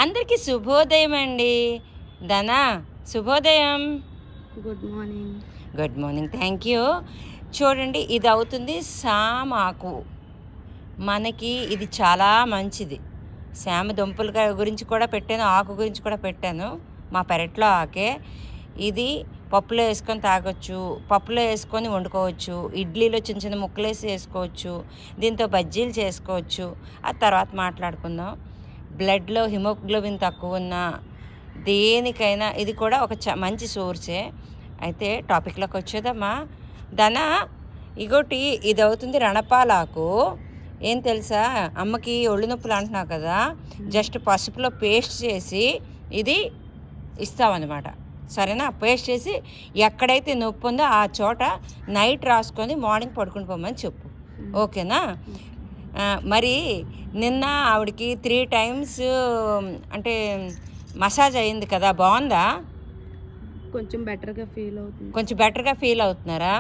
అందరికీ శుభోదయం అండి. ధనా, శుభోదయం. Good morning. Good morning. Thank you. చూడండి, ఇది అవుతుంది సామాకు. మనకి ఇది చాలా మంచిది. శామ దుంపల గురించి కూడా పెట్టాను, ఆకు గురించి కూడా పెట్టాను. మా పెరట్లో ఆకే. ఇది పప్పులో వేసుకొని తాగొచ్చు, పప్పులో వేసుకొని వండుకోవచ్చు, ఇడ్లీలో చిన్న చిన్న ముక్కలేసి వేసుకోవచ్చు, దీంతో బజ్జీలు చేసుకోవచ్చు. ఆ తర్వాత మాట్లాడుకుందాం. బ్లడ్లో హిమోగ్లోబిన్ తక్కువ ఉన్న దేనికైనా ఇది కూడా ఒక మంచి సోర్సే. అయితే టాపిక్లోకి వచ్చేదమ్మా. ధన, ఇగోటి ఇది అవుతుంది రణపాలాకు. ఏం తెలుసా, అమ్మకి ఒళ్ళు నొప్పులు అంటున్నావు కదా, జస్ట్ పసుపులో పేస్ట్ చేసి ఇది ఇస్తామన్నమాట. సరేనా? పేస్ట్ చేసి ఎక్కడైతే నొప్పి ఉందో ఆ చోట నైట్ రాసుకొని మార్నింగ్ పడుకుని పోమని చెప్పు. ఓకేనా? మరి నిన్న ఆవిడకి 3 times అంటే మసాజ్ అయింది కదా, బాగుందా? కొంచెం బెటర్గా ఫీల్ అవుతున్నారా?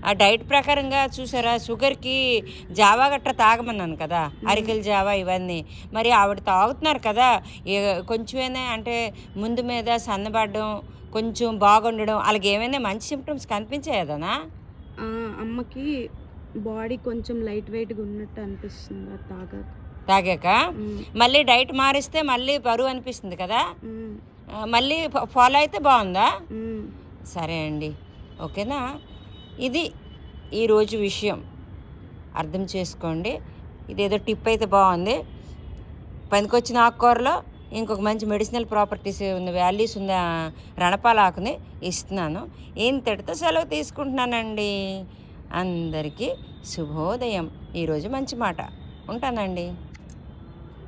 ఆ డైట్ ప్రకారంగా చూసారా, షుగర్కి జావా గట్రా తాగమన్నాను కదా, అరికెల జావా ఇవన్నీ. మరి ఆవిడ తాగుతున్నారు కదా, కొంచెమైనా అంటే ముందు మీద సన్నబడడం, కొంచెం బాగుండడం, అలాగే ఏమైనా మంచి సిమ్టమ్స్ కనిపించాయదనా? అమ్మకి బాడీ కొంచెం లైట్ వెయిట్గా ఉన్నట్టు అనిపిస్తుంది తాగాక. మళ్ళీ డైట్ మారిస్తే మళ్ళీ బరువు అనిపిస్తుంది కదా, మళ్ళీ ఫాలో అయితే బాగుందా? సరే అండి, ఓకేనా? ఇది ఈరోజు విషయం, అర్థం చేసుకోండి. ఇదేదో టిప్ అయితే బాగుంది. పనికొచ్చిన ఆకుకూరలో ఇంకొక మంచి మెడిసినల్ ప్రాపర్టీస్ ఉన్న, వాల్యూస్ ఉన్న రణపాలాకుని ఇస్తున్నాను. ఇంతటితో సెలవు తీసుకుంటున్నానండి. అందరికీ శుభోదయం. ఈరోజు మంచి మాట. ఉంటానండి.